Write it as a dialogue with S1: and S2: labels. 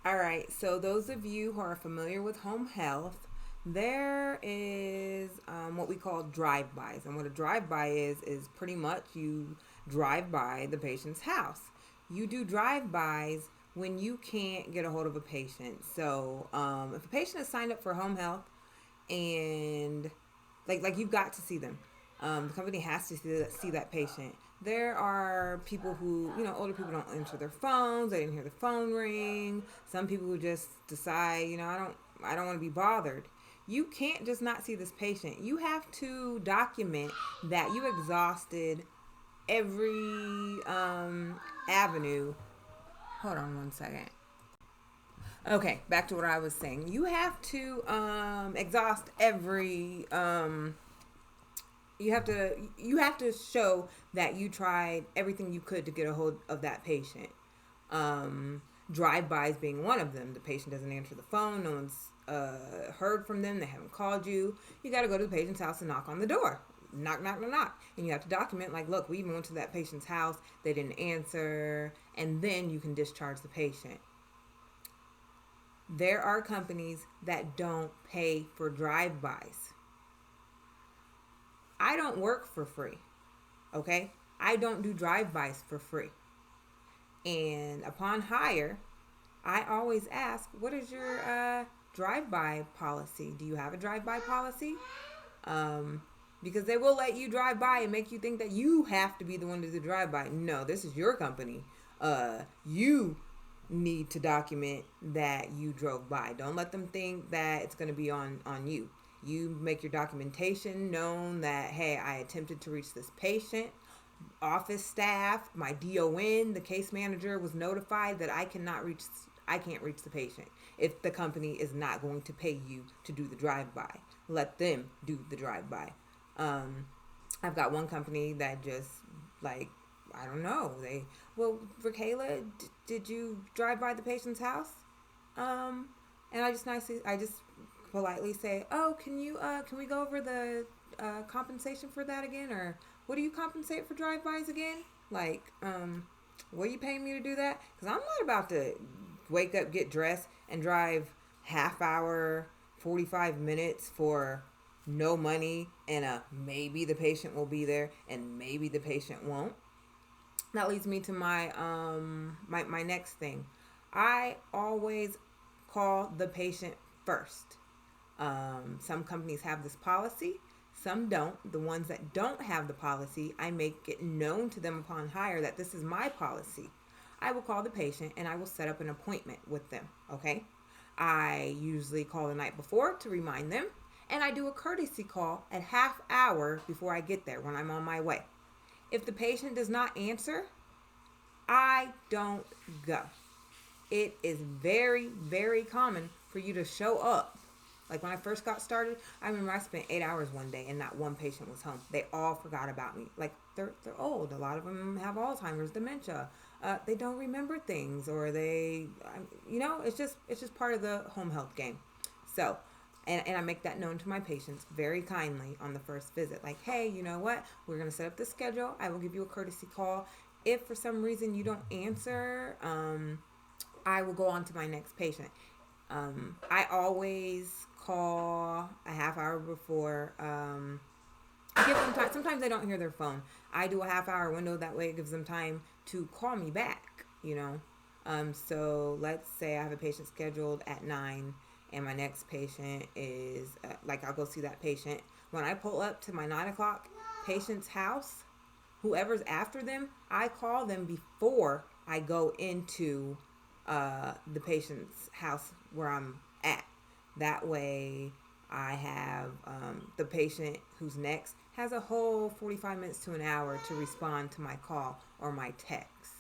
S1: All right, so those of you who are familiar with home health, there is what we call drive-bys. And what a drive-by is pretty much you drive by the patient's house. You do drive-bys when you can't get a hold of a patient. So if a patient is signed up for home health and like you've got to see them. The company has to see that patient. There are people who, older people don't answer their phones. They didn't hear the phone ring. Some people who just decide, I don't want to be bothered. You can't just not see this patient. You have to document that you exhausted every avenue. Hold on one second. Okay, back to what I was saying. You have to exhaust every you have to show that you tried everything you could to get a hold of that patient. Drive-bys being one of them. The patient doesn't answer the phone. No one's heard from them. They haven't called you. You got to go to the patient's house and knock on the door. Knock, knock, knock, knock. And you have to document, like, look, we even went to that patient's house. They didn't answer. And then you can discharge the patient. There are companies that don't pay for drive-bys. I don't work for free. Okay? I don't do drive-bys for free. And upon hire, I always ask, what is your drive-by policy? Do you have a drive-by policy? Because they will let you drive by and make you think that you have to be the one to do the drive-by. No, this is your company. You need to document that you drove by. Don't let them think that it's going to be on you. You make your documentation known that, hey, I attempted to reach this patient. Office staff, my DON, the case manager was notified that I can't reach the patient. If the company is not going to pay you to do the drive-by, let them do the drive-by. I've got one company that just, like, I don't know. Raquela, did you drive by the patient's house? And I just politely say, oh, can we go over the compensation for that again? Or what do you compensate for drive-bys again? Like, what are you paying me to do that? Because I'm not about to wake up, get dressed, and drive half hour, 45 minutes for no money and maybe the patient will be there and maybe the patient won't. That leads me to my next thing. I always call the patient first. Some companies have this policy, some don't. The ones that don't have the policy, I make it known to them upon hire that this is my policy. I will call the patient and I will set up an appointment with them, okay? I usually call the night before to remind them, and I do a courtesy call at half hour before I get there when I'm on my way. If the patient does not answer, I don't go. It is very, very common for you to show up. Like when I first got started, I remember I spent 8 hours one day and not one patient was home. They all forgot about me. Like they're old. A lot of them have Alzheimer's, dementia. They don't remember things, or it's just part of the home health game. So, and I make that known to my patients very kindly on the first visit. Like, hey, you know what? We're gonna set up the schedule. I will give you a courtesy call. If for some reason you don't answer, I will go on to my next patient. I always call a half hour before. Give them time. Sometimes they don't hear their phone. I do a half hour window. That way it gives them time to call me back, So let's say I have a patient scheduled at 9 and my next patient is, I'll go see that patient. When I pull up to my 9 o'clock patient's house, whoever's after them, I call them before I go into the patient's house where I'm at. That way I have the patient who's next has a whole 45 minutes to an hour to respond to my call or my text.